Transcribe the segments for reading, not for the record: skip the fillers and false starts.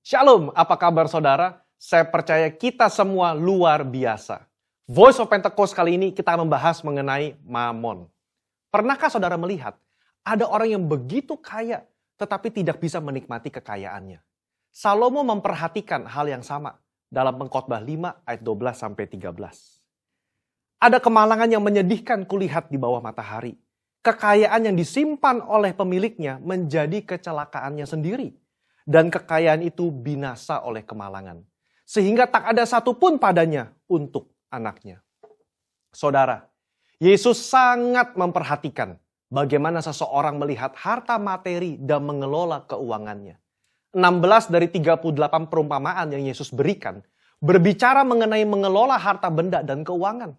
Shalom, apa kabar saudara? Saya percaya kita semua luar biasa. Voice of Pentecost kali ini kita membahas mengenai mamon. Pernahkah saudara melihat ada orang yang begitu kaya tetapi tidak bisa menikmati kekayaannya? Salomo memperhatikan hal yang sama dalam Pengkhotbah 5 ayat 12-13. Ada kemalangan yang menyedihkan kulihat di bawah matahari. Kekayaan yang disimpan oleh pemiliknya menjadi kecelakaannya sendiri. Dan kekayaan itu binasa oleh kemalangan. Sehingga tak ada satupun padanya untuk anaknya. Saudara, Yesus sangat memperhatikan bagaimana seseorang melihat harta materi dan mengelola keuangannya. 16 dari 38 perumpamaan yang Yesus berikan berbicara mengenai mengelola harta benda dan keuangan.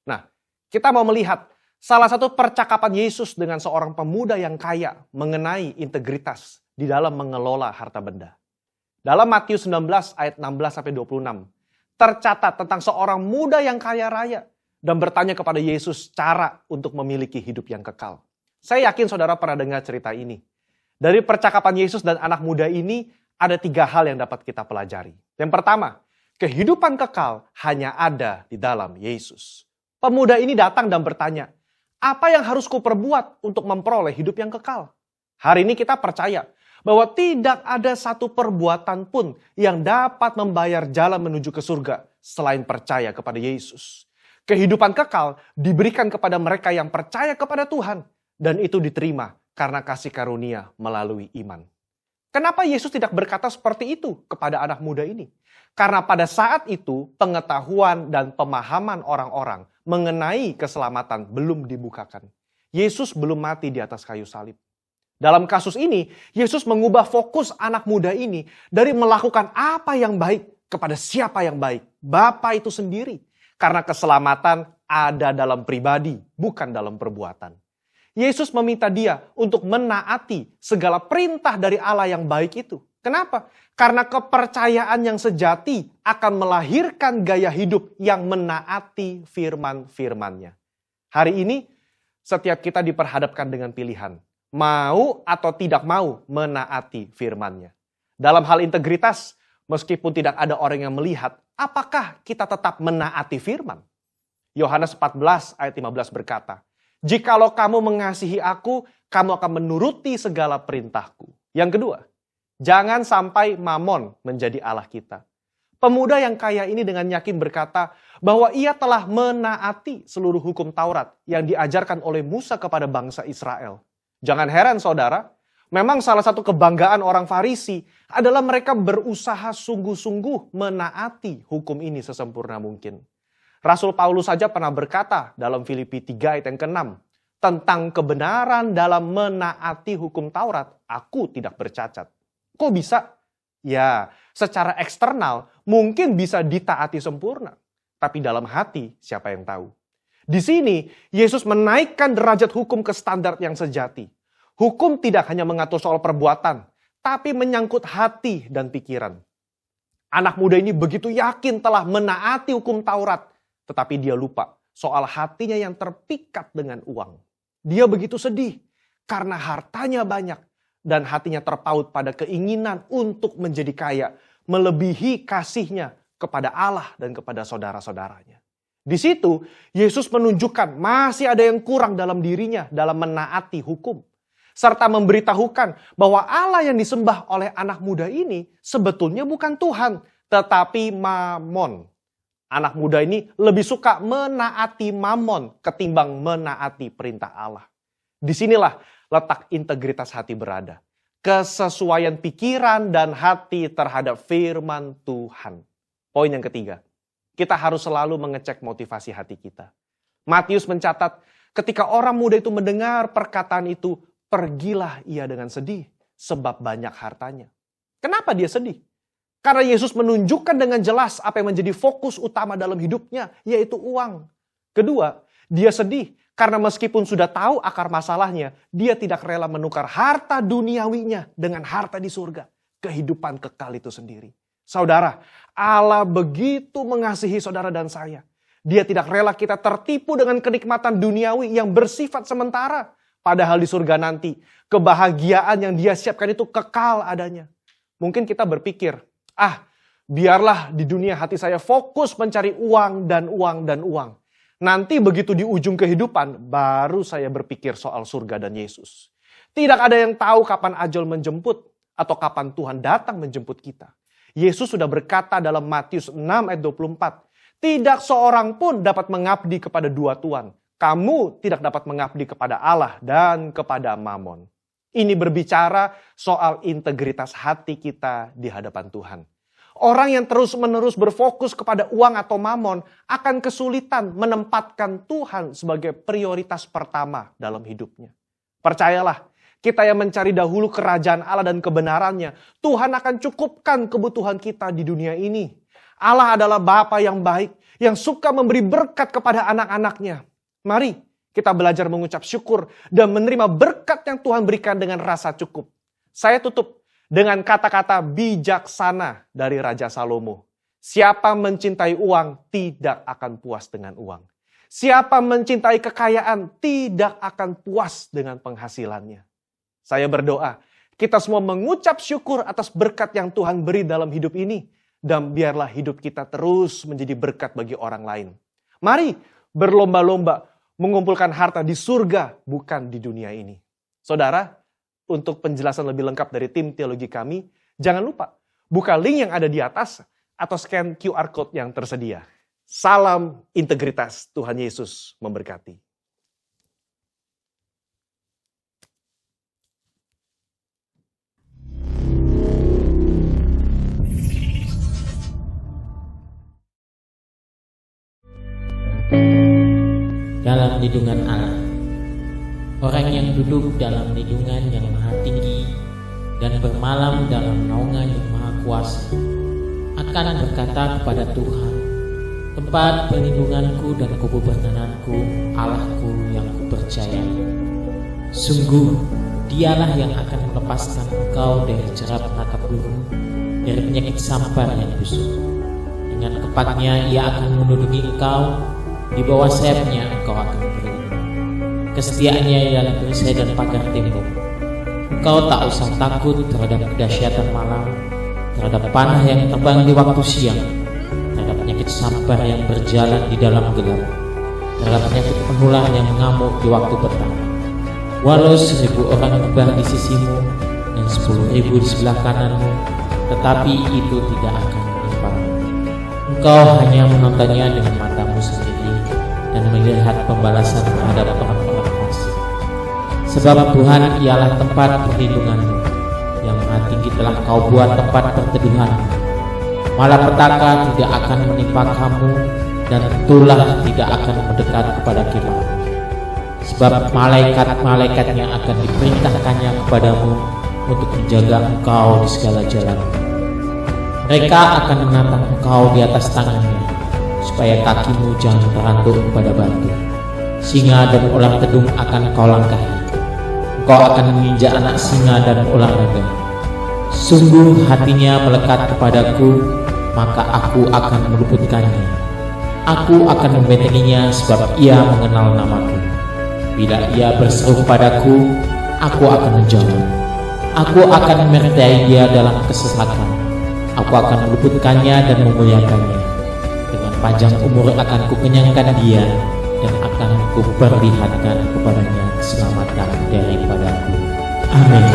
Nah, kita mau melihat salah satu percakapan Yesus dengan seorang pemuda yang kaya mengenai integritas di dalam mengelola harta benda. Dalam Matius 19 ayat 16-26, tercatat tentang seorang muda yang kaya raya dan bertanya kepada Yesus cara untuk memiliki hidup yang kekal. Saya yakin saudara pernah dengar cerita ini. Dari percakapan Yesus dan anak muda ini, ada 3 hal yang dapat kita pelajari. Yang pertama, kehidupan kekal hanya ada di dalam Yesus. Pemuda ini datang dan bertanya, apa yang harus kuperbuat untuk memperoleh hidup yang kekal? Hari ini kita percaya bahwa tidak ada satu perbuatan pun yang dapat membayar jalan menuju ke surga selain percaya kepada Yesus. Kehidupan kekal diberikan kepada mereka yang percaya kepada Tuhan dan itu diterima karena kasih karunia melalui iman. Kenapa Yesus tidak berkata seperti itu kepada anak muda ini? Karena pada saat itu pengetahuan dan pemahaman orang-orang mengenai keselamatan belum dibukakan. Yesus belum mati di atas kayu salib. Dalam kasus ini, Yesus mengubah fokus anak muda ini dari melakukan apa yang baik kepada siapa yang baik. Bapa itu sendiri. Karena keselamatan ada dalam pribadi, bukan dalam perbuatan. Yesus meminta dia untuk menaati segala perintah dari Allah yang baik itu. Kenapa? Karena kepercayaan yang sejati akan melahirkan gaya hidup yang menaati firman-firmannya. Hari ini, setiap kita diperhadapkan dengan pilihan. Mau atau tidak mau menaati firman-Nya. Dalam hal integritas, meskipun tidak ada orang yang melihat, apakah kita tetap menaati firman? Yohanes 14 ayat 15 berkata, jikalau kamu mengasihi aku, kamu akan menuruti segala perintahku. Yang kedua, jangan sampai mamon menjadi Allah kita. Pemuda yang kaya ini dengan yakin berkata bahwa ia telah menaati seluruh hukum Taurat yang diajarkan oleh Musa kepada bangsa Israel. Jangan heran saudara, memang salah satu kebanggaan orang Farisi adalah mereka berusaha sungguh-sungguh menaati hukum ini sesempurna mungkin. Rasul Paulus saja pernah berkata dalam Filipi 3 ayat yang ke-6, tentang kebenaran dalam menaati hukum Taurat, aku tidak bercacat. Kok bisa? Ya, secara eksternal mungkin bisa ditaati sempurna. Tapi dalam hati siapa yang tahu? Di sini, Yesus menaikkan derajat hukum ke standar yang sejati. Hukum tidak hanya mengatur soal perbuatan, tapi menyangkut hati dan pikiran. Anak muda ini begitu yakin telah menaati hukum Taurat, tetapi dia lupa soal hatinya yang terpikat dengan uang. Dia begitu sedih karena hartanya banyak dan hatinya terpaut pada keinginan untuk menjadi kaya, melebihi kasihnya kepada Allah dan kepada saudara-saudaranya. Di situ, Yesus menunjukkan masih ada yang kurang dalam dirinya dalam menaati hukum. Serta memberitahukan bahwa Allah yang disembah oleh anak muda ini sebetulnya bukan Tuhan, tetapi mamon. Anak muda ini lebih suka menaati mamon ketimbang menaati perintah Allah. Disinilah letak integritas hati berada. Kesesuaian pikiran dan hati terhadap firman Tuhan. Poin yang ketiga. Kita harus selalu mengecek motivasi hati kita. Matius mencatat, ketika orang muda itu mendengar perkataan itu, pergilah ia dengan sedih, sebab banyak hartanya. Kenapa dia sedih? Karena Yesus menunjukkan dengan jelas apa yang menjadi fokus utama dalam hidupnya, yaitu uang. Kedua, dia sedih karena meskipun sudah tahu akar masalahnya, dia tidak rela menukar harta duniawinya dengan harta di surga. Kehidupan kekal itu sendiri. Saudara, Allah begitu mengasihi saudara dan saya. Dia tidak rela kita tertipu dengan kenikmatan duniawi yang bersifat sementara. Padahal di surga nanti, kebahagiaan yang dia siapkan itu kekal adanya. Mungkin kita berpikir, biarlah di dunia hati saya fokus mencari uang dan uang dan uang. Nanti begitu di ujung kehidupan, baru saya berpikir soal surga dan Yesus. Tidak ada yang tahu kapan ajal menjemput atau kapan Tuhan datang menjemput kita. Yesus sudah berkata dalam Matius 6 ayat 24, tidak seorang pun dapat mengabdi kepada dua tuan. Kamu tidak dapat mengabdi kepada Allah dan kepada Mamon. Ini berbicara soal integritas hati kita di hadapan Tuhan. Orang yang terus-menerus berfokus kepada uang atau mamon akan kesulitan menempatkan Tuhan sebagai prioritas pertama dalam hidupnya. Percayalah, kita yang mencari dahulu kerajaan Allah dan kebenarannya, Tuhan akan cukupkan kebutuhan kita di dunia ini. Allah adalah Bapa yang baik, yang suka memberi berkat kepada anak-anaknya. Mari kita belajar mengucap syukur dan menerima berkat yang Tuhan berikan dengan rasa cukup. Saya tutup dengan kata-kata bijaksana dari Raja Salomo. Siapa mencintai uang tidak akan puas dengan uang. Siapa mencintai kekayaan tidak akan puas dengan penghasilannya. Saya berdoa, kita semua mengucap syukur atas berkat yang Tuhan beri dalam hidup ini. Dan biarlah hidup kita terus menjadi berkat bagi orang lain. Mari berlomba-lomba mengumpulkan harta di surga, bukan di dunia ini. Saudara, untuk penjelasan lebih lengkap dari tim teologi kami, jangan lupa buka link yang ada di atas atau scan QR Code yang tersedia. Salam integritas, Tuhan Yesus memberkati. Dalam lindungan Allah, orang yang duduk dalam lindungan yang maha tinggi dan bermalam dalam naungan yang maha kuasa akan berkata kepada Tuhan, tempat perlindunganku dan kubu pertananku, Allahku yang kupercayai. Sungguh, dialah yang akan melepaskan engkau dari jerat penatap burung, dari penyakit sampar yang busuk. Dengan kepatnya ia akan menduduki engkau, di bawah sayapnya engkau akan berlindung. Kesetiaannya ialah perisai dan pagar tembok. Engkau tak usah takut terhadap kedahsyatan malam, terhadap panah yang terbang di waktu siang, terhadap penyakit sampar yang berjalan di dalam gelap, terhadap penyakit penular yang mengamuk di waktu petang. Walau 1000 orang terbang di sisimu dan 10.000 di sebelah kananmu, tetapi itu tidak akan menimpamu. Engkau hanya menontonnya dengan matamu sendiri dan melihat pembalasan terhadap orang-orang fasik. Sebab Tuhan ialah tempat perlindunganmu, yang maha tinggi telah kau buat tempat perteduhanmu. Malapetaka tidak akan menimpa kamu, dan tulah tidak akan mendekat kepada kemahmu. Sebab malaikat-malaikatnya akan diperintahkannya kepadamu untuk menjaga engkau di segala jalan. Mereka akan menatang engkau di atas tangannya, supaya kakimu jangan terantuk pada batu. Singa dan ular tedung akan kau langkahi. Engkau akan menginjak anak singa dan ular naga. Sungguh hatinya melekat kepadaku, maka aku akan meluputkannya. Aku akan membentenginya sebab ia mengenal namaku. Bila ia berseru padaku, aku akan menjawab. Aku akan menyertai dia dalam kesesatan. Aku akan meluputkannya dan memuliakannya. Dengan panjang umur akan kukenyangkan dia, dan akan kuperlihatkan kepadanya keselamatan daripadaku. Amin.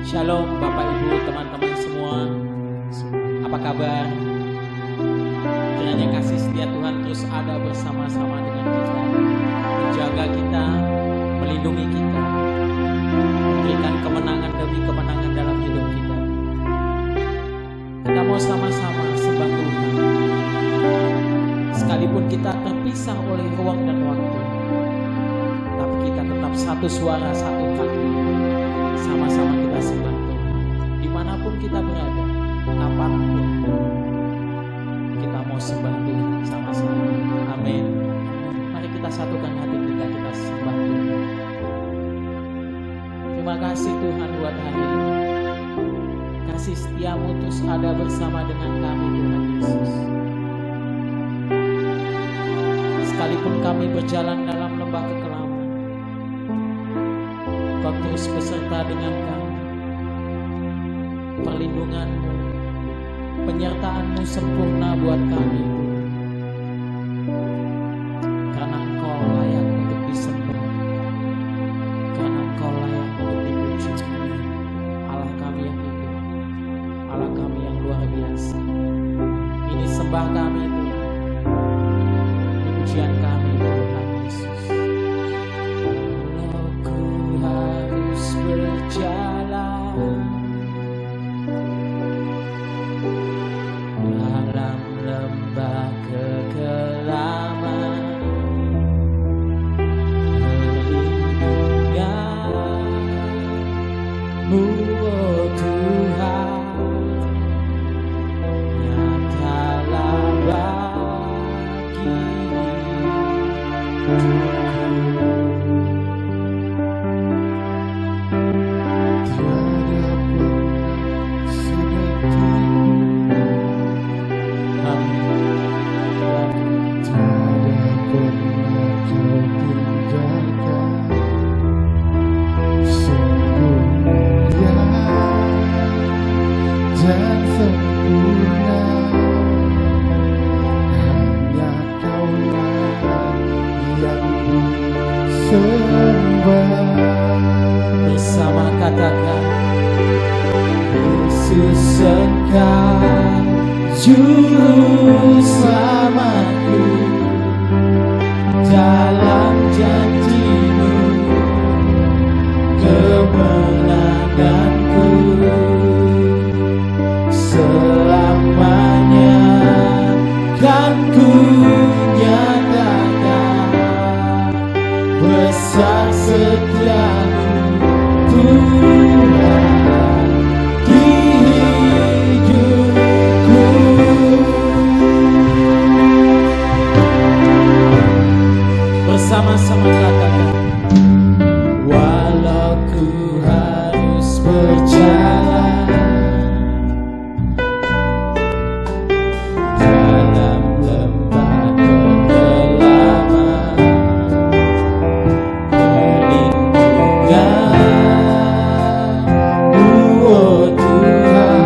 Shalom Bapak Ibu, teman-teman semua. Apa kabar? Kiranya kasih setia Tuhan terus ada bersama-sama dengan kita, menjaga kita, melindungi kita, memberikan kemenangan demi kemenangan dalam hidup kita. Kita mau sama-sama sembah Tuhan. Sekalipun kita terpisah oleh ruang dan waktu, tapi kita tetap satu suara, satu kaki. Sama-sama kita sembah Tuhan. Dimanapun kita berada, kapanpun, kita mau sembah Tuhan sama-sama. Amin. Mari kita satukan hati kita sembah Tuhan. Terima kasih Tuhan buat hari ini. Kasih setiamu terus ada bersama dengan kami Tuhan Yesus. Sekalipun kami berjalan dalam lembah kekelaman, Kau terus beserta dengan kami. perlindungan-Mu, penyertaan-Mu sempurna buat kami, karena Engkau layak untuk disembah, karena Engkau layak untuk dipuji. Allah kami yang hidup, Allah kami yang luar biasa. Ini sembah kami Tuhan, ini pujian kami Tuhan Yesus. Walau ku harus berjalan dalam lembah kekelaman, perlindungan-Mu, oh Tuhan, nyatalah bagi dan sempurna, hanya Kaulah yang disembah. bersama katakan, Yesus Engkau juru selamatku, dalam janji-Mu kemenanganku, selamanya kan ku nyatakan besar setiamu Tuhan di hidupku. Bersama-sama katakan, walau ku harus berjalan dalam lembah kekelaman, perlindungan-Mu, oh Tuhan,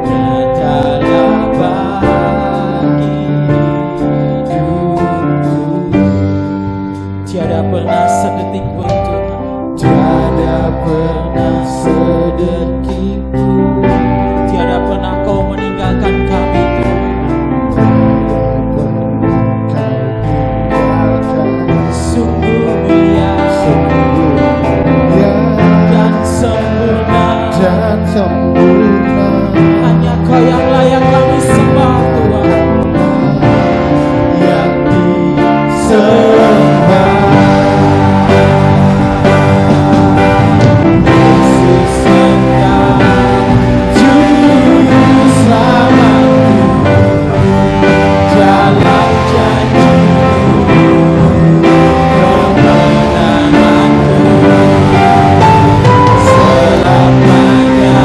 nyatalah bagi hidupku. Tiada pernah sedetik pun Tuhan, tiada pernah sedetik pun, tiada pernah Kau meninggalkan kami Tuhan. Sungguh mulia dan sempurna, hanya Kau yang layak kami sembah Tuhan, yang disembah. Yesus Engkau juru selamatku, dalam janji-Mu kemenanganku, selamanya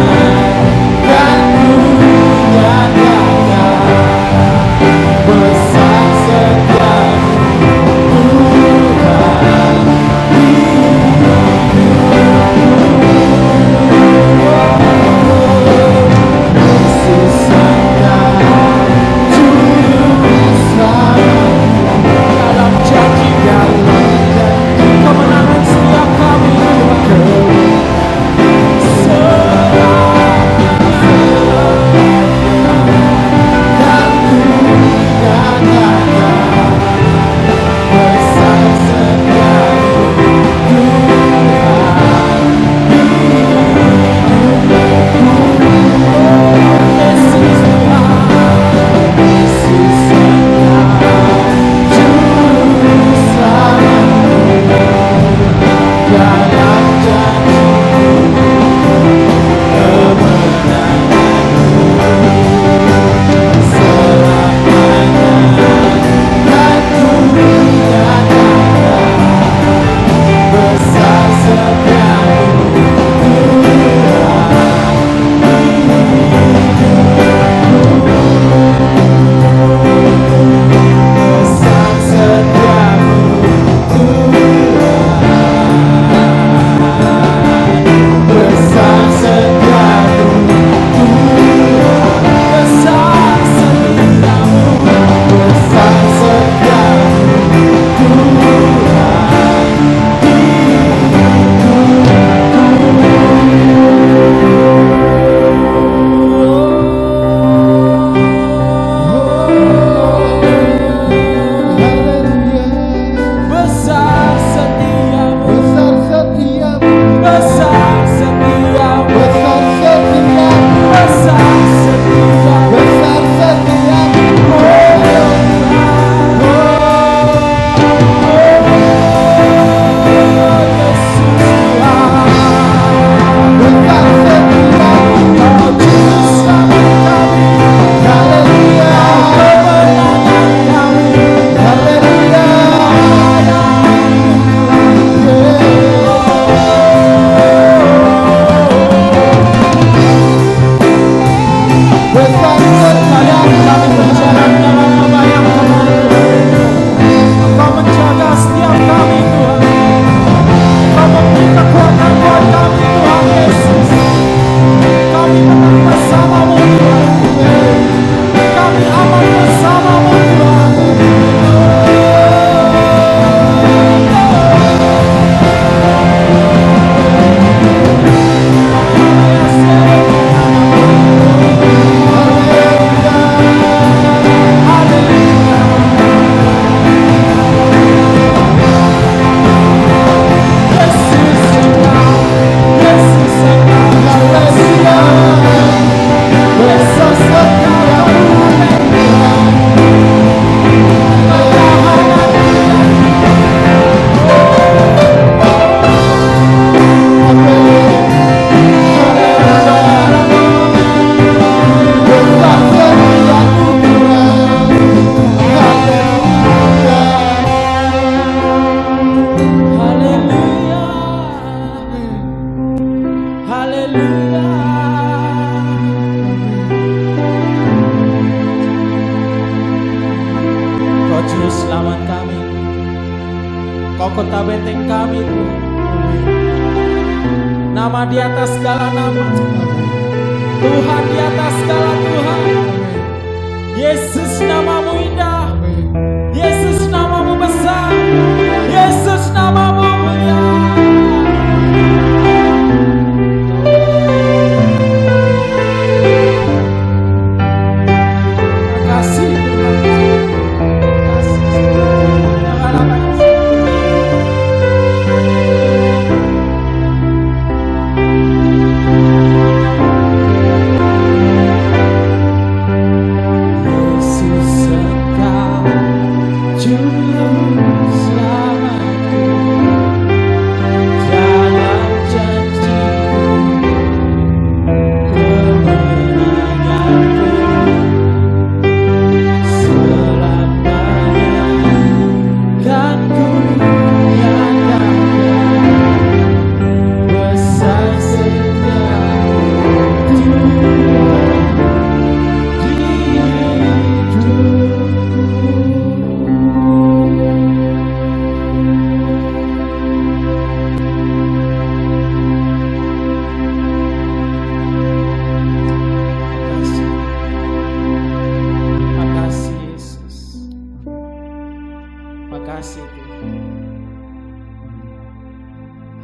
Haleluya. Kau juru selamat kami, Kau kota benteng kami Tuhan. Nama di atas segala nama, Tuhan di atas segala Tuhan. Yesus namamu indah, Yesus namamu besar, Yesus namamu mulia. Kasih Tuhan, kasih Tuhan.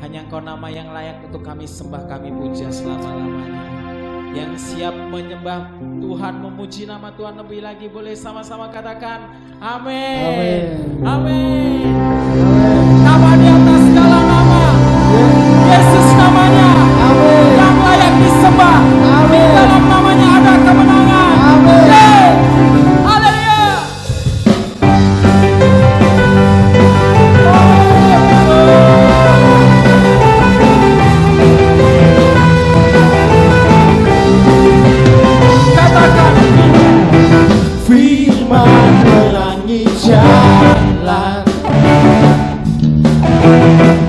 Hanya Engkau nama yang layak untuk kami sembah, kami puja selama-lamanya. Yang siap menyembah Tuhan, memuji nama Tuhan lebih lagi, boleh sama-sama katakan amin. Amin. Nama di atas segala nama, Yesus namanya yang layak disembah. Di dalam namanya ada kemenangan. Haleluya. Firman menerangi jalan,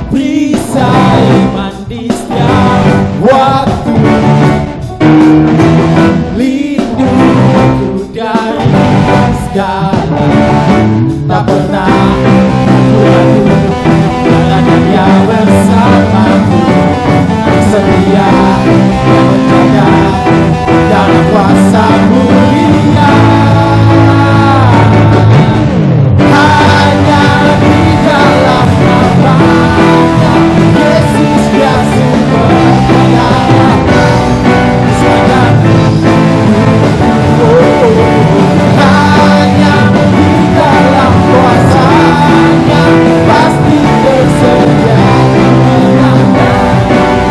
perisai iman di setiap waktu, lindungiku dari segala, tak pernah aku ragu, karena Dia bersamaku, setia yang menjaga dalam kuasa mulia. Hanya di dalam nama-Nya Yesus dia sumber kehidupan. Sepanjang hanya di dalam kuasa-Nya pasti tersedia kemenangan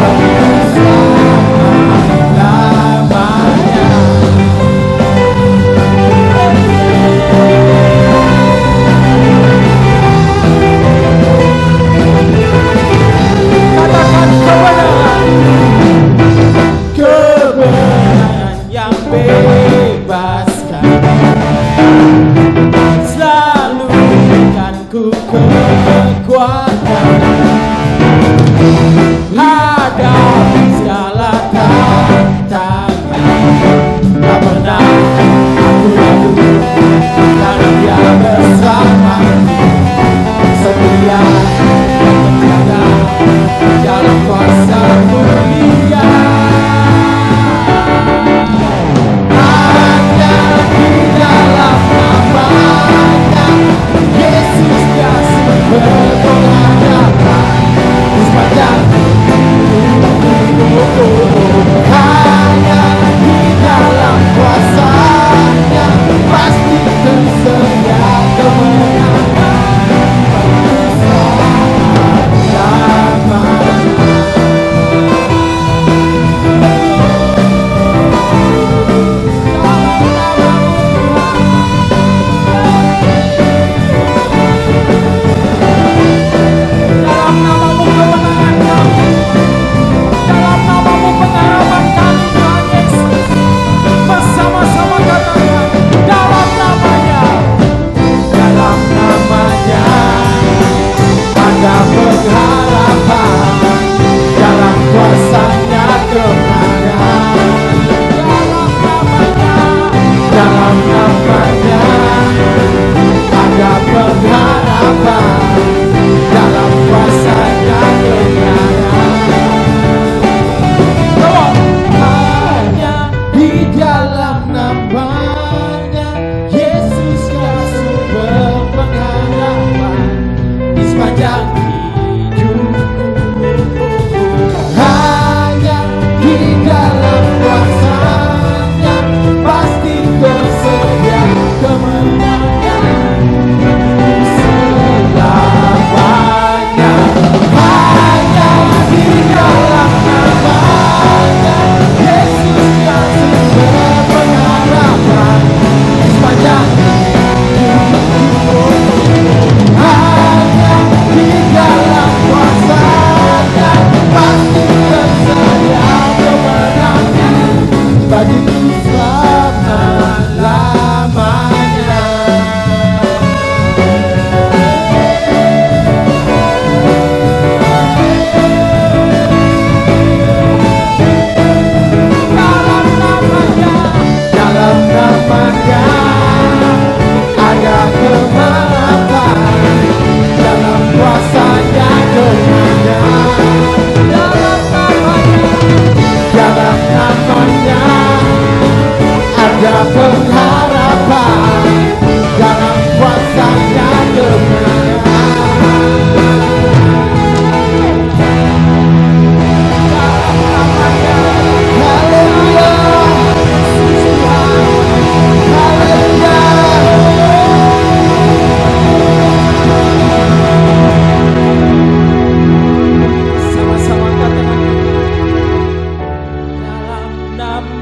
bagi selama-lamanya. Katakan kebenaran yang bebaskan, selalu berikan ku kekuatan hadapi segala tantangan. Tak pernah aku ragu, karena Dia bersamaku, setia dan menjaga dalam kuasa mulia. Hanya di dalam nama-Nya Yesus dia sumber pengharapan. Sepanjang hanya di dalam kuasa-Nya pasti tersedia kemenangan.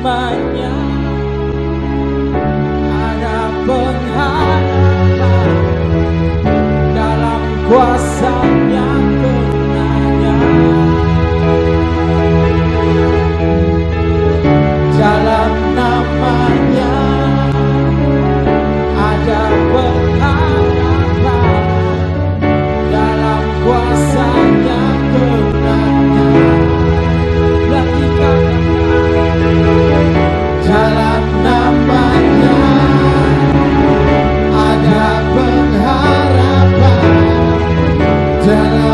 namanya ada pengharapan, dalam kuasa-Nya kemenangan. Dalam namanya ada pengharapan, dalam kuasa-Nya kemenangan. Lagi katakan, dalam namanya ada pengharapan, dalam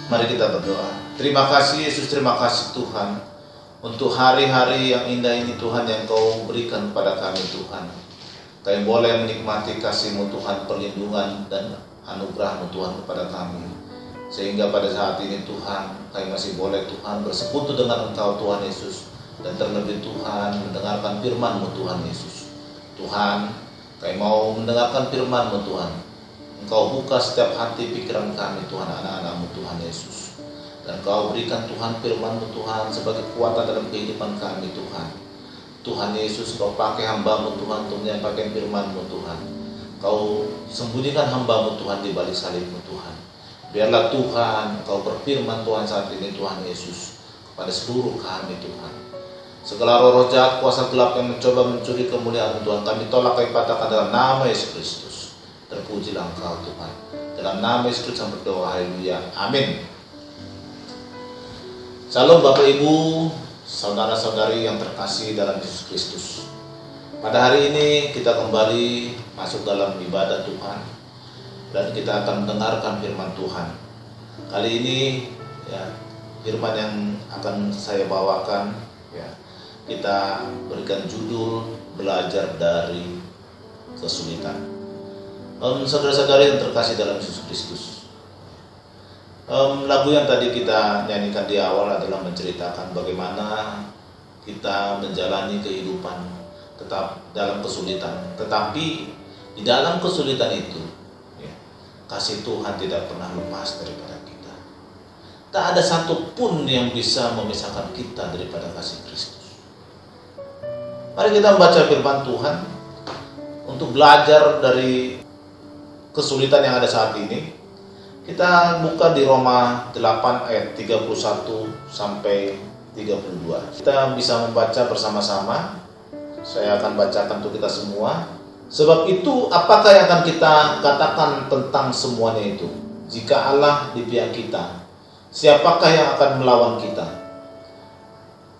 Mari kita berdoa. Terima kasih Yesus, terima kasih Tuhan untuk hari-hari yang indah ini Tuhan yang Kau berikan kepada kami Tuhan. Kami boleh menikmati kasih-Mu Tuhan, perlindungan dan anugerah-Mu Tuhan kepada kami. Sehingga pada saat ini Tuhan, kami masih boleh Tuhan bersekutu dengan Engkau Tuhan Yesus. Dan terlebih Tuhan mendengarkan firman-Mu Tuhan Yesus. Tuhan, kami mau mendengarkan firman-Mu Tuhan. Engkau buka setiap hati pikiran kami Tuhan, anak-anak-Mu Tuhan Yesus. Dan Kau berikan Tuhan firman-Mu Tuhan sebagai kekuatan dalam kehidupan kami Tuhan. Tuhan Yesus, Kau pakai hamba-Mu Tuhan untuk menyampaikan firman-Mu Tuhan. Kau sembunyikan hamba-Mu Tuhan di balik salib-Mu Tuhan. Biarlah Tuhan Kau berfirman Tuhan saat ini Tuhan Yesus kepada seluruh kami Tuhan. Segala roh jahat, kuasa gelap yang mencoba mencuri kemuliaan Tuhan, kami tolak, kami patahkan dalam nama Yesus Kristus. Terpujilah Engkau Tuhan. Dalam nama Yesus Kristus berdoa, haleluya, amin. Salam Bapak Ibu, saudara-saudari yang terkasih dalam Yesus Kristus. Pada hari ini kita kembali masuk dalam ibadah Tuhan dan kita akan mendengarkan firman Tuhan. Kali ini ya, firman yang akan saya bawakan ya, kita berikan judul belajar dari kesulitan. Saudara-saudari yang terkasih dalam Yesus Kristus, lagu yang tadi kita nyanyikan di awal adalah menceritakan bagaimana kita menjalani kehidupan tetap dalam kesulitan. Tetapi di dalam kesulitan itu ya, kasih Tuhan tidak pernah lepas daripada kita. Tak ada satupun yang bisa memisahkan kita daripada kasih Kristus. Mari kita membaca firman Tuhan untuk belajar dari kesulitan yang ada saat ini. Kita buka di Roma 8 ayat 31 sampai 32. Kita bisa membaca bersama-sama. Saya akan bacakan untuk kita semua. Sebab itu apakah yang akan kita katakan tentang semuanya itu? Jika Allah di pihak kita, siapakah yang akan melawan kita?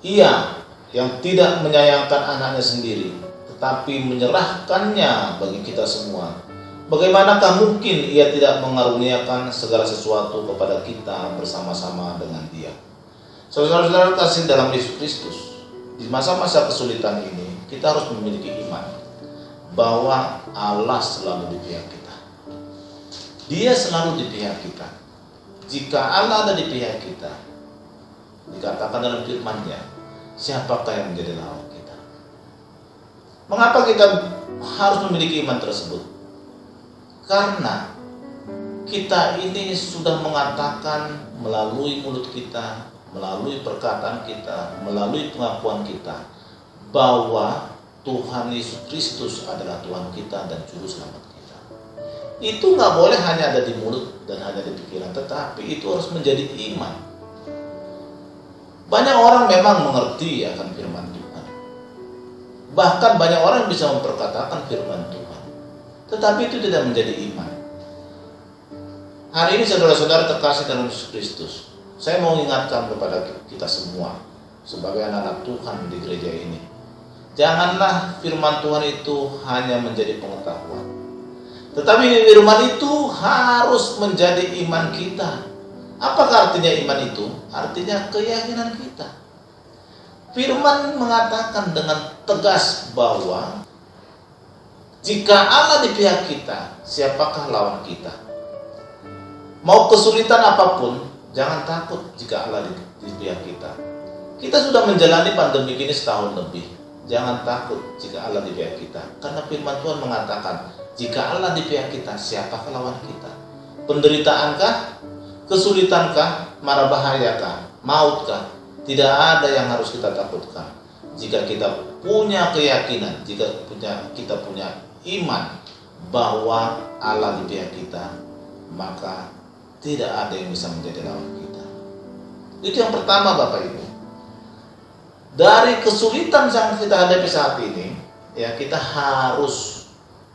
Ia yang tidak menyayangkan anaknya sendiri, tetapi menyerahkannya bagi kita semua. Bagaimanakah mungkin ia tidak mengaruniakan segala sesuatu kepada kita bersama-sama dengan Dia? Saudara-saudara kasih dalam Yesus Kristus, di masa-masa kesulitan ini kita harus memiliki iman bahwa Allah selalu di pihak kita. Dia selalu di pihak kita. Jika Allah ada di pihak kita, dikatakan dalam firman-Nya, siapakah yang menjadi lawan kita? Mengapa kita harus memiliki iman tersebut? Karena kita ini sudah mengatakan melalui mulut kita, melalui perkataan kita, melalui pengakuan kita bahwa Tuhan Yesus Kristus adalah Tuhan kita dan Juru Selamat kita. Itu nggak boleh hanya ada di mulut dan hanya di pikiran, tetapi itu harus menjadi iman. Banyak orang memang mengerti akan firman Tuhan. Bahkan banyak orang bisa memperkatakan firman Tuhan, tetapi itu tidak menjadi iman. Hari ini saudara-saudara terkasih dalam Yesus Kristus, saya mau ingatkan kepada kita semua sebagai anak-anak Tuhan di gereja ini. Janganlah firman Tuhan itu hanya menjadi pengetahuan, tetapi firman itu harus menjadi iman kita. Apakah artinya iman itu? Artinya keyakinan kita. Firman mengatakan dengan tegas bahwa jika Allah di pihak kita, siapakah lawan kita? Mau kesulitan apapun, jangan takut jika Allah di pihak kita. Kita sudah menjalani pandemi ini setahun lebih. Jangan takut jika Allah di pihak kita. Karena firman Tuhan mengatakan, jika Allah di pihak kita, siapakah lawan kita? Penderitaankah? Kesulitankah? Mara bahayakah? Mautkah? Tidak ada yang harus kita takutkan. Jika kita punya keyakinan, jika kita punya iman bahwa Allah di pihak kita, maka tidak ada yang bisa menjadi lawan kita. Itu yang pertama Bapak Ibu. Dari kesulitan yang kita hadapi saat ini, ya kita harus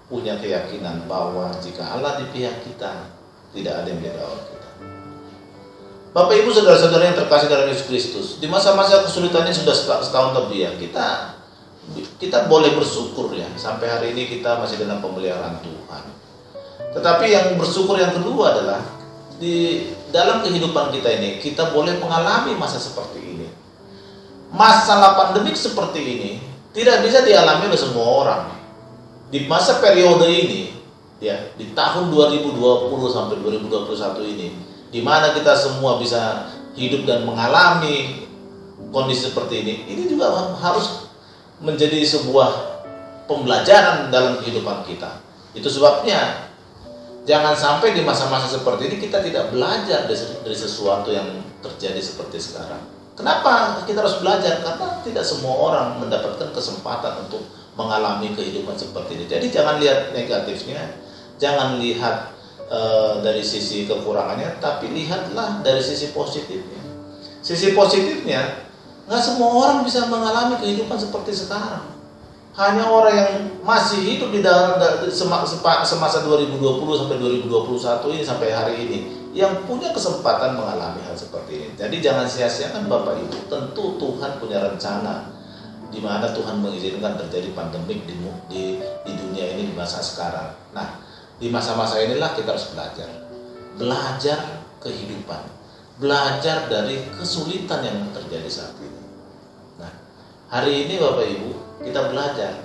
punya keyakinan bahwa jika Allah di pihak kita, tidak ada yang menjadi lawan kita. Bapak Ibu saudara-saudara yang terkasih dalam Yesus Kristus, di masa-masa kesulitannya sudah setahun lebih ya, kita boleh bersyukur ya, sampai hari ini kita masih dalam pemeliharaan Tuhan. Tetapi yang bersyukur yang kedua adalah di dalam kehidupan kita ini, kita boleh mengalami masa seperti ini. Masalah pandemik seperti ini tidak bisa dialami oleh semua orang. Di masa periode ini, ya, di tahun 2020 sampai 2021 ini, di mana kita semua bisa hidup dan mengalami kondisi seperti ini juga harus menjadi sebuah pembelajaran dalam kehidupan kita. Itu sebabnya jangan sampai di masa-masa seperti ini kita tidak belajar dari sesuatu yang terjadi seperti sekarang. Kenapa kita harus belajar? Karena tidak semua orang mendapatkan kesempatan untuk mengalami kehidupan seperti ini. Jadi jangan lihat negatifnya, jangan lihat dari sisi kekurangannya, tapi lihatlah dari sisi positifnya. Sisi positifnya, nggak semua orang bisa mengalami kehidupan seperti sekarang. Hanya orang yang masih hidup di dalam semasa 2020 sampai 2021 ini sampai hari ini yang punya kesempatan mengalami hal seperti ini. Jadi jangan sia-siakan Bapak Ibu. Tentu Tuhan punya rencana di mana Tuhan mengizinkan terjadi pandemik di dunia ini di masa sekarang. Nah, di masa-masa inilah kita harus belajar kehidupan, belajar dari kesulitan yang terjadi saat ini. Nah, hari ini Bapak Ibu kita belajar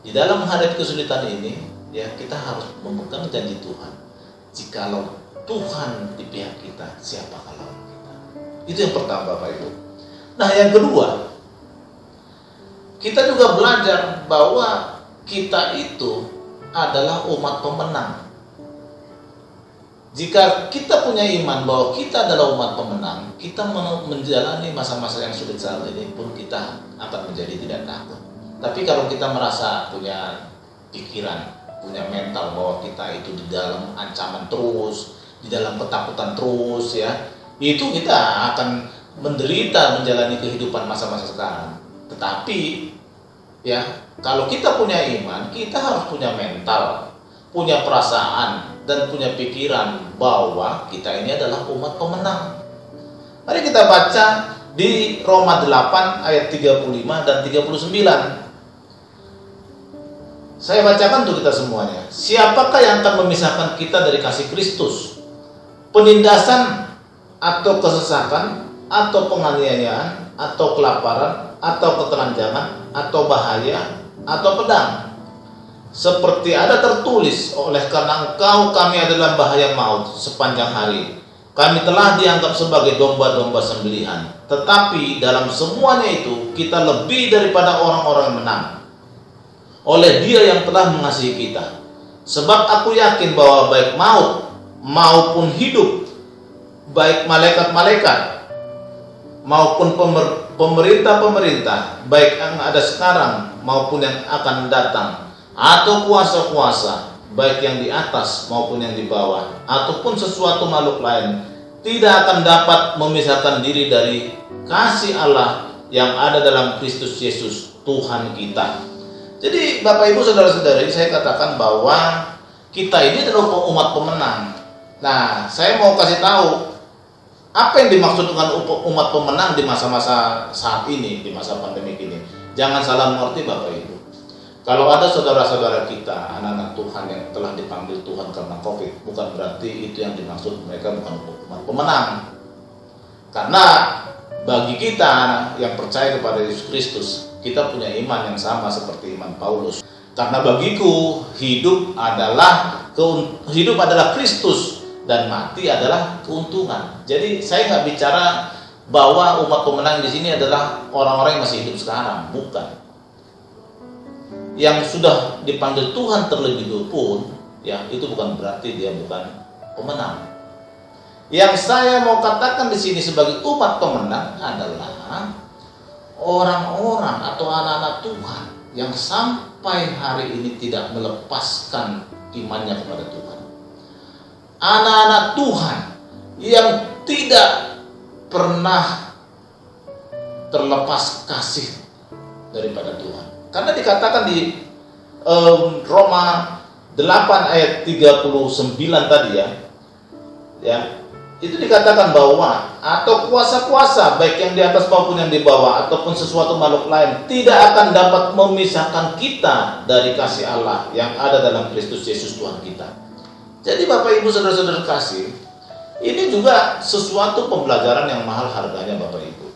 di dalam menghadapi kesulitan ini, ya kita harus memegang janji Tuhan. Jikalau Tuhan di pihak kita, siapakah lawan kita? Itu yang pertama Bapak Ibu. Nah, yang kedua, kita juga belajar bahwa kita itu adalah umat pemenang. Jika kita punya iman bahwa kita adalah umat pemenang, kita menjalani masa-masa yang sulit saat ini pun kita akan menjadi tidak takut. Tapi kalau kita merasa punya pikiran, punya mental bahwa kita itu di dalam ancaman terus, di dalam ketakutan terus, ya, itu kita akan menderita menjalani kehidupan masa-masa sekarang. Tetapi ya, kalau kita punya iman, kita harus punya mental, punya perasaan, dan punya pikiran bahwa kita ini adalah umat pemenang. Mari kita baca di Roma 8 ayat 35 dan 39. Saya bacakan untuk kita semuanya. Siapakah yang akan memisahkan kita dari kasih Kristus? Penindasan atau kesesakan atau penganiayaan atau kelaparan atau ketelanjangan atau bahaya atau pedang? Seperti ada tertulis, oleh karena engkau kami adalah bahaya maut sepanjang hari. Kami telah dianggap sebagai domba-domba sembelihan. Tetapi dalam semuanya itu kita lebih daripada orang-orang yang menang oleh Dia yang telah mengasihi kita. Sebab aku yakin bahwa baik maut maupun hidup, baik malaikat-malaikat maupun pemerintah-pemerintah, baik yang ada sekarang maupun yang akan datang, atau kuasa-kuasa, baik yang di atas maupun yang di bawah, ataupun sesuatu makhluk lain, tidak akan dapat memisahkan diri dari kasih Allah yang ada dalam Kristus Yesus Tuhan kita. Jadi Bapak Ibu Saudara-saudari, saya katakan bahwa kita ini adalah umat pemenang. Nah, saya mau kasih tahu apa yang dimaksud dengan umat pemenang di masa-masa saat ini, di masa pandemik ini. Jangan salah mengerti Bapak Ibu. Kalau ada saudara-saudara kita, anak-anak Tuhan yang telah dipanggil Tuhan karena COVID, bukan berarti itu yang dimaksud mereka bukan umat pemenang. Karena bagi kita yang percaya kepada Yesus Kristus, kita punya iman yang sama seperti iman Paulus. Karena bagiku hidup adalah Kristus dan mati adalah keuntungan. Jadi saya nggak bicara bahwa umat pemenang di sini adalah orang-orang yang masih hidup sekarang, bukan. Yang sudah dipanggil Tuhan terlebih dahulu pun, ya itu bukan berarti dia bukan pemenang. Yang saya mau katakan di sini sebagai umat pemenang adalah orang-orang atau anak-anak Tuhan yang sampai hari ini tidak melepaskan imannya kepada Tuhan. Anak-anak Tuhan yang tidak pernah terlepas kasih daripada Tuhan. Karena dikatakan di Roma 8 ayat 39 tadi ya, itu dikatakan bahwa atau kuasa-kuasa baik yang di atas maupun yang di bawah ataupun sesuatu makhluk lain tidak akan dapat memisahkan kita dari kasih Allah yang ada dalam Kristus Yesus Tuhan kita. Jadi Bapak Ibu Saudara-saudara kasih, Ini juga sesuatu pembelajaran yang mahal harganya Bapak Ibu.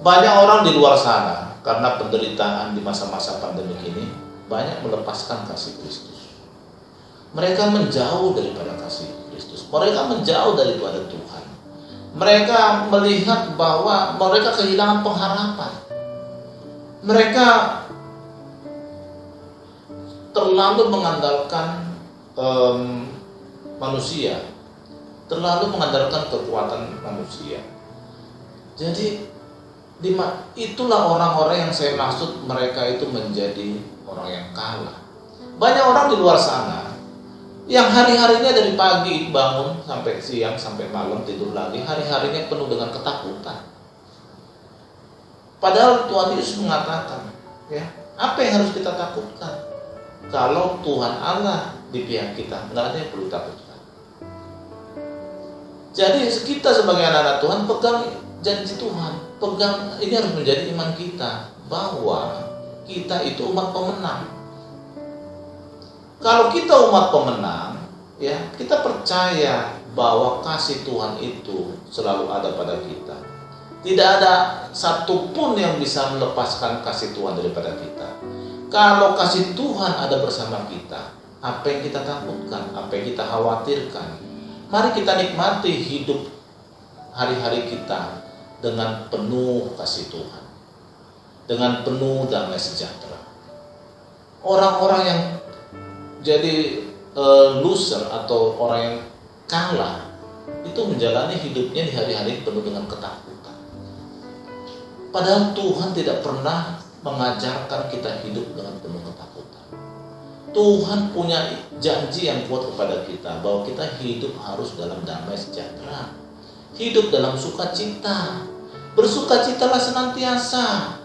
Banyak orang di luar sana karena penderitaan di masa-masa pandemi ini banyak melepaskan kasih Kristus. Mereka menjauh daripada kasih Kristus. Mereka menjauh daripada Tuhan. Mereka melihat bahwa mereka kehilangan pengharapan. Mereka terlalu mengandalkan manusia, terlalu mengandalkan kekuatan manusia. Jadi itulah orang-orang yang saya maksud, mereka itu menjadi orang yang kalah. Banyak orang di luar sana yang hari-harinya dari pagi bangun sampai siang sampai malam tidur lagi, hari-harinya penuh dengan ketakutan. Padahal Tuhan Yesus mengatakan, ya, apa yang harus kita takutkan? Kalau Tuhan Allah di pihak kita, nggak ada yang perlu takutkan. Jadi kita sebagai anak-anak Tuhan pegang janji Tuhan, pegang, ini harus menjadi iman kita bahwa kita itu umat pemenang. Kalau kita umat pemenang, ya, kita percaya bahwa kasih Tuhan itu selalu ada pada kita. Tidak ada satupun yang bisa melepaskan kasih Tuhan daripada kita. Kalau kasih Tuhan ada bersama kita, apa yang kita takutkan, apa yang kita khawatirkan? Mari kita nikmati hidup hari-hari kita dengan penuh kasih Tuhan, dengan penuh damai sejahtera. Orang-orang yang jadi loser atau orang yang kalah itu menjalani hidupnya di hari-hari penuh dengan ketakutan. Padahal Tuhan tidak pernah mengajarkan kita hidup dengan penuh ketakutan. Tuhan punya janji yang kuat kepada kita bahwa kita hidup harus dalam damai sejahtera, hidup dalam sukacita. Bersukacitalah senantiasa.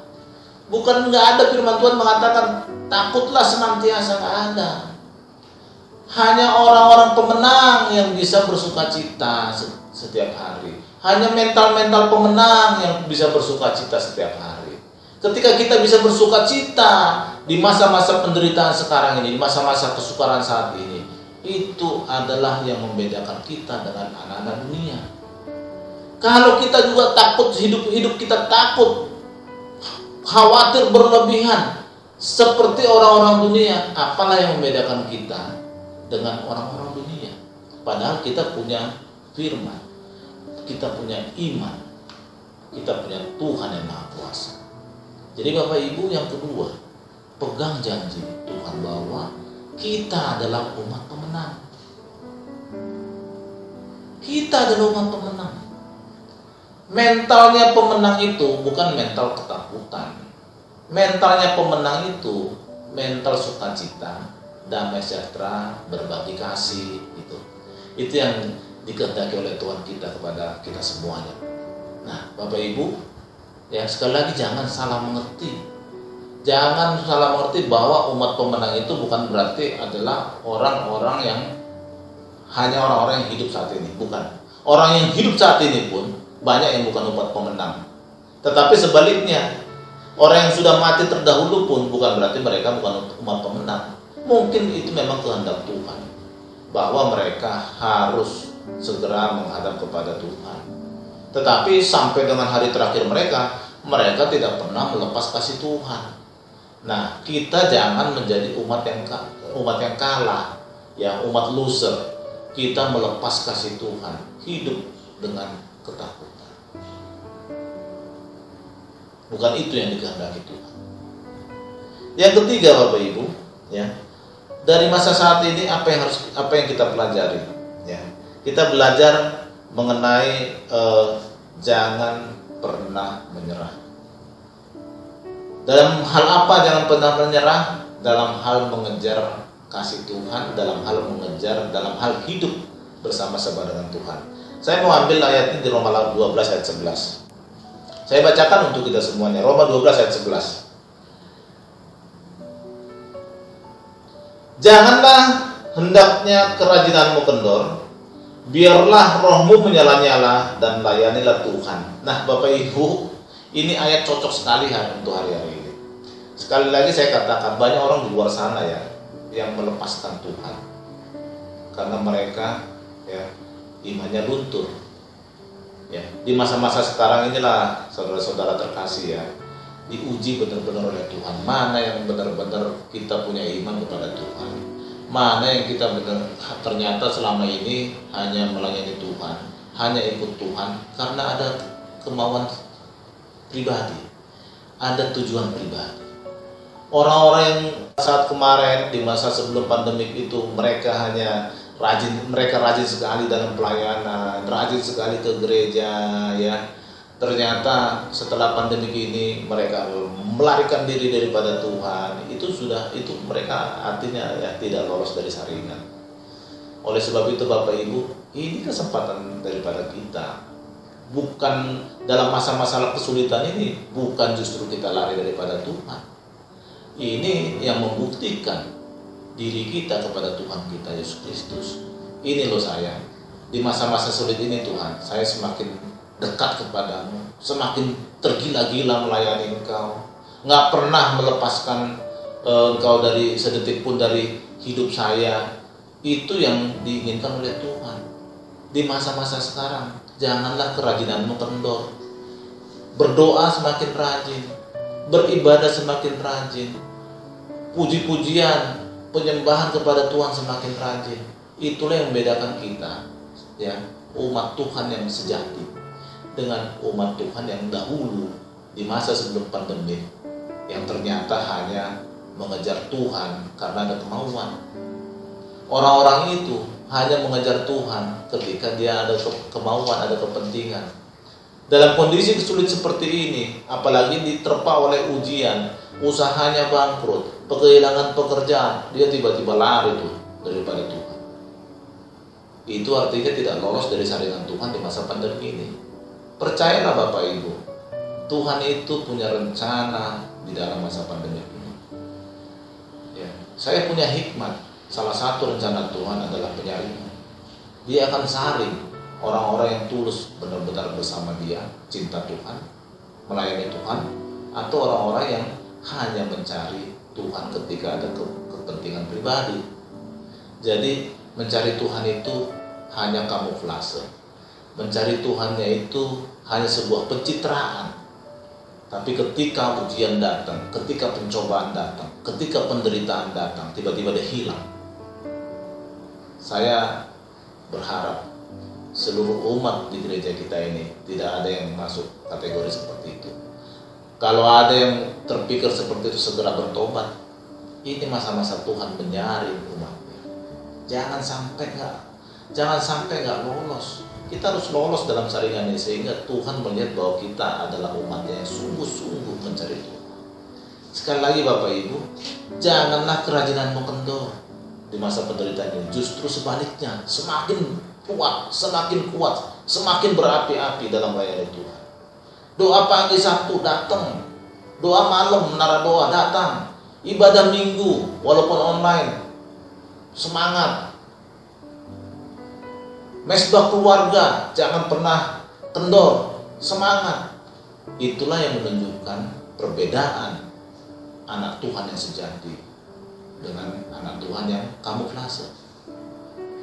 Bukan nggak ada firman Tuhan mengatakan takutlah senantiasa, nggak ada. Hanya orang-orang pemenang yang bisa bersukacita setiap hari. Hanya mental-mental pemenang yang bisa bersukacita setiap hari. Ketika kita bisa bersukacita di masa-masa penderitaan sekarang ini, di masa-masa kesukaran saat ini, itu adalah yang membedakan kita dengan anak-anak dunia. Kalau kita juga takut, hidup kita takut, khawatir berlebihan seperti orang-orang dunia, apalah yang membedakan kita dengan orang-orang dunia? Padahal kita punya firman, kita punya iman, kita punya Tuhan yang Maha Kuasa. Jadi Bapak Ibu, yang kedua, pegang janji Tuhan bahwa kita adalah umat pemenang. Kita adalah umat pemenang. Mentalnya pemenang itu bukan mental ketakutan. Mentalnya pemenang itu mental sukacita, damai sejahtera, berbagi kasih, gitu. Itu yang dikehendaki oleh Tuhan kita kepada kita semuanya. Nah, Bapak Ibu, ya, sekali lagi jangan salah mengerti. Jangan salah mengerti bahwa umat pemenang itu bukan berarti adalah orang-orang yang hanya orang-orang yang hidup saat ini, bukan. Orang yang hidup saat ini pun banyak yang bukan umat pemenang. Tetapi sebaliknya, orang yang sudah mati terdahulu pun bukan berarti mereka bukan umat pemenang. Mungkin itu memang kehendak Tuhan bahwa mereka harus segera menghadap kepada Tuhan. Tetapi sampai dengan hari terakhir mereka tidak pernah melepas kasih Tuhan. Nah, kita jangan menjadi umat yang kalah, ya, umat loser. Kita melepas kasih Tuhan, hidup dengan ketakutan. Bukan itu yang dikehendaki Tuhan. Yang ketiga, Bapak Ibu, ya, dari masa saat ini apa yang kita pelajari? Ya, kita belajar mengenai jangan pernah menyerah. Dalam hal apa jangan pernah menyerah? Dalam hal mengejar kasih Tuhan, dalam hal hidup bersama-sama dengan Tuhan. Saya mau ambil ayat ini di Roma 12 ayat 11. Saya bacakan untuk kita semuanya. Roma 12 ayat 11. Janganlah hendaknya kerajinanmu kendor, biarlah rohmu menyala-nyala dan layanilah Tuhan. Nah, Bapak Ibu, ini ayat cocok sekali untuk hari-hari ini. Sekali lagi saya katakan, banyak orang di luar sana ya yang melepaskan Tuhan karena mereka, ya, imannya luntur. Ya, di masa-masa sekarang inilah saudara-saudara terkasih ya, diuji benar-benar oleh Tuhan. Mana yang benar-benar kita punya iman kepada Tuhan, mana yang kita benar ternyata selama ini hanya melayani Tuhan, hanya ikut Tuhan karena ada kemauan pribadi, ada tujuan pribadi. Orang-orang yang saat kemarin di masa sebelum pandemik itu mereka rajin sekali dalam pelayanan, rajin sekali ke gereja ya. Ternyata setelah pandemi ini mereka melarikan diri daripada Tuhan. Itu mereka artinya ya tidak lolos dari saringan. Oleh sebab itu Bapak Ibu, ini kesempatan daripada kita. Bukan dalam masa-masa kesulitan ini, bukan justru kita lari daripada Tuhan. Ini yang membuktikan diri kita kepada Tuhan kita Yesus Kristus. Ini loh sayang, di masa-masa sulit ini Tuhan, saya semakin dekat kepadamu, semakin tergila-gila melayani Engkau, nggak pernah melepaskan Engkau dari sedetik pun dari hidup saya. Itu yang diinginkan oleh Tuhan. Di masa-masa sekarang, janganlah kerajinanmu kendor. Berdoa semakin rajin, beribadah semakin rajin, puji-pujian, penyembahan kepada Tuhan semakin rajin. Itulah yang membedakan kita, ya, umat Tuhan yang sejati dengan umat Tuhan yang dahulu di masa sebelum pandemi, yang ternyata hanya mengejar Tuhan karena ada kemauan. Orang-orang itu hanya mengejar Tuhan ketika dia ada kemauan, ada kepentingan. Dalam kondisi sulit seperti ini, apalagi diterpa oleh ujian, usahanya bangkrut, kehilangan pekerjaan, dia tiba-tiba lari tuh daripada Tuhan. Itu artinya tidak lolos dari saringan Tuhan di masa pandemi ini. Percayalah Bapak Ibu, Tuhan itu punya rencana di dalam masa pandemi ini. Ya, saya punya hikmat. Salah satu rencana Tuhan adalah penyaringan. Dia akan saring orang-orang yang tulus benar-benar bersama Dia, cinta Tuhan, melayani Tuhan, atau orang-orang yang hanya mencari Tuhan ketika ada kepentingan pribadi. Jadi mencari Tuhan itu hanya kamuflase. Mencari Tuhannya itu hanya sebuah pencitraan. Tapi ketika ujian datang, ketika pencobaan datang, ketika penderitaan datang, tiba-tiba dia hilang. Saya berharap seluruh umat di gereja kita ini tidak ada yang masuk kategori seperti itu. Kalau ada yang terpikir seperti itu, segera bertobat. Ini masa-masa Tuhan menyaring umatnya. Jangan sampai nggak lolos. Kita harus lolos dalam saringan ini sehingga Tuhan melihat bahwa kita adalah umatnya yang sungguh-sungguh mencari Tuhan. Sekali lagi Bapak Ibu, janganlah kerajinanmu kendor di masa penderitaan ini. Justru sebaliknya, semakin kuat, semakin berapi-api dalam melayani Tuhan. Doa pagi Sabtu datang, doa malam menara doa datang, ibadah minggu walaupun online, semangat. Mesbah keluarga, jangan pernah kendor, semangat. Itulah yang menunjukkan perbedaan anak Tuhan yang sejati dengan anak Tuhan yang kamuflase,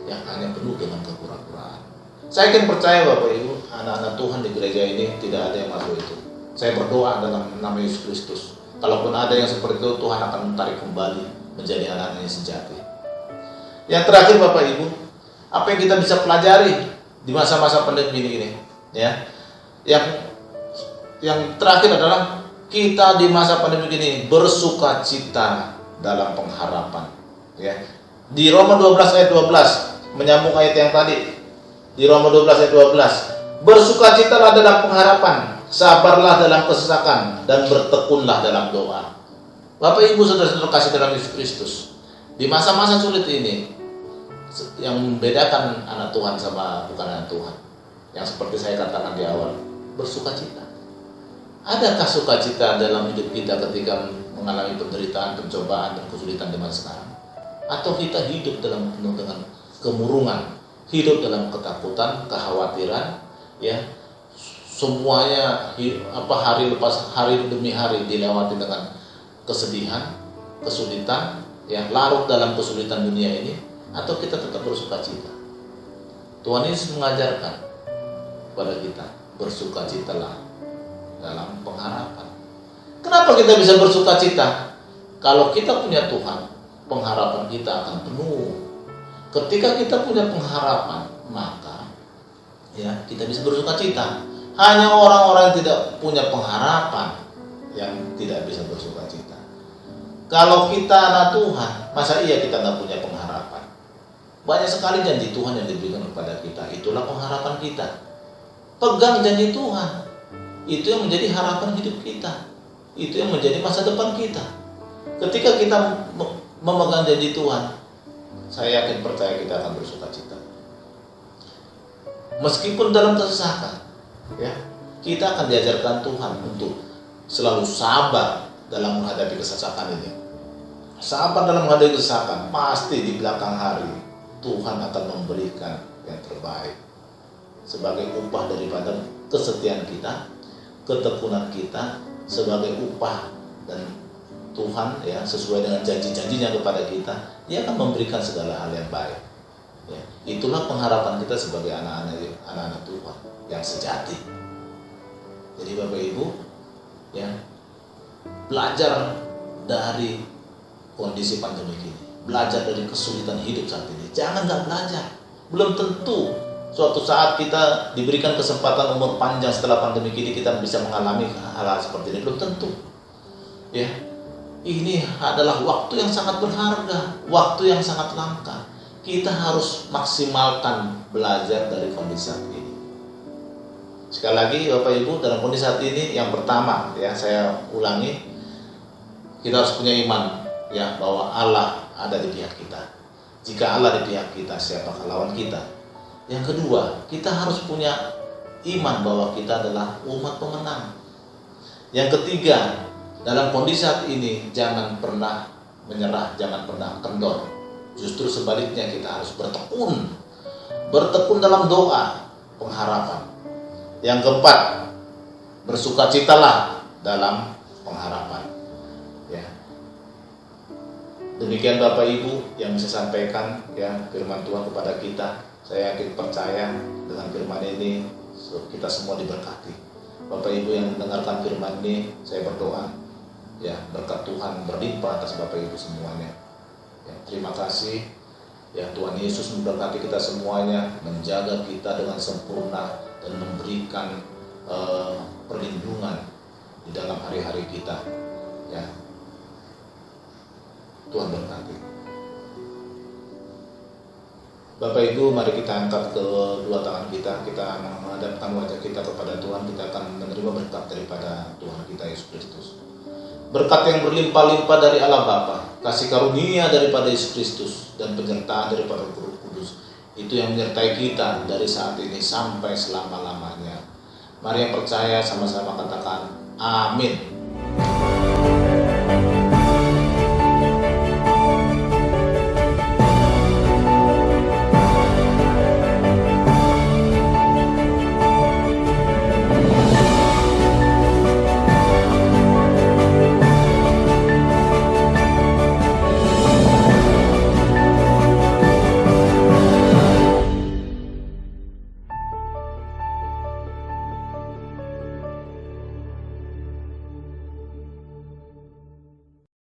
yang hanya penuh dengan kepura-puraan. Saya yakin percaya Bapak Ibu, anak-anak Tuhan di gereja ini tidak ada yang masuk itu. Saya berdoa dalam nama Yesus Kristus, kalaupun ada yang seperti itu, Tuhan akan menarik kembali menjadi anak-anaknya sejati. Yang terakhir Bapak Ibu, apa yang kita bisa pelajari di masa-masa pandemi ini ya? Yang terakhir adalah kita di masa pandemi ini bersuka cita dalam pengharapan ya. Di Roma 12 ayat 12 menyambung ayat yang tadi. Di Roma 12 ayat 12, bersukacitalah dalam pengharapan, sabarlah dalam kesesakan, dan bertekunlah dalam doa. Bapak Ibu saudara-saudara kasih dalam Yesus Kristus, di masa-masa sulit ini yang membedakan anak Tuhan sama bukan anak Tuhan, yang seperti saya katakan di awal, bersukacita. Adakah sukacita dalam hidup kita ketika mengalami penderitaan, pencobaan, dan kesulitan di masa sekarang? Atau kita hidup dalam penuh dengan kemurungan, hidup dalam ketakutan, kekhawatiran, ya, semuanya hari lepas hari demi hari dilewati dengan kesedihan, kesulitan, ya, larut dalam kesulitan dunia ini, atau kita tetap bersukacita? Tuhan Yesus mengajarkan kepada kita, bersukacitalah dalam pengharapan. Kenapa kita bisa bersukacita? Kalau kita punya Tuhan, pengharapan kita akan penuh. Ketika kita punya pengharapan, maka ya kita bisa bersukacita. Hanya orang-orang yang tidak punya pengharapan yang tidak bisa bersukacita. Kalau kita anak Tuhan, masa iya kita nggak punya pengharapan? Banyak sekali janji Tuhan yang diberikan kepada kita. Itulah pengharapan kita. Pegang janji Tuhan. Itu yang menjadi harapan hidup kita. Itu yang menjadi masa depan kita. Ketika kita memegang janji Tuhan, saya yakin percaya kita akan bersukacita. Meskipun dalam kesesakan, ya, kita akan diajarkan Tuhan untuk selalu sabar dalam menghadapi kesesakan ini. Sabar dalam menghadapi kesesakan, pasti di belakang hari Tuhan akan memberikan yang terbaik sebagai upah daripada kesetiaan kita, ketekunan kita, sebagai upah. Dan Tuhan ya sesuai dengan janji-janjinya kepada kita, Dia akan memberikan segala hal yang baik. Ya, itulah pengharapan kita sebagai anak-anak Tuhan yang sejati. Jadi Bapak Ibu, ya, belajar dari kondisi pandemi ini, belajar dari kesulitan hidup saat ini. Jangan nggak belajar. Belum tentu suatu saat kita diberikan kesempatan umur panjang setelah pandemi ini kita bisa mengalami hal-hal seperti ini. Belum tentu. Ya, ini adalah waktu yang sangat berharga, waktu yang sangat langka. Kita harus maksimalkan belajar dari kondisi saat ini. Sekali lagi Bapak Ibu, dalam kondisi saat ini yang pertama ya saya ulangi, kita harus punya iman ya bahwa Allah ada di pihak kita. Jika Allah di pihak kita, siapakah lawan kita? Yang kedua, kita harus punya iman bahwa kita adalah umat pemenang. Yang ketiga, dalam kondisi saat ini jangan pernah menyerah, jangan pernah kendor. Justru sebaliknya kita harus bertekun dalam doa pengharapan. Yang keempat, bersukacitalah dalam pengharapan. Ya. Demikian Bapak Ibu yang saya sampaikan ya firman Tuhan kepada kita. Saya yakin percaya dengan firman ini kita semua diberkati. Bapak Ibu yang mendengarkan firman ini, saya berdoa ya berkat Tuhan berlimpah atas Bapak Ibu semuanya. Ya, terima kasih ya Tuhan Yesus memberkati kita semuanya, menjaga kita dengan sempurna dan memberikan perlindungan di dalam hari-hari kita. Ya, Tuhan berkati. Bapak Ibu, mari kita angkat kedua tangan kita menghadapkan wajah kita kepada Tuhan. Kita akan menerima berkat daripada Tuhan kita Yesus Kristus. Berkat yang berlimpah-limpah dari Allah Bapa, kasih karunia daripada Yesus Kristus, dan penyertaan daripada Roh Kudus, itu yang menyertai kita dari saat ini sampai selama-lamanya. Mari yang percaya sama-sama katakan amin.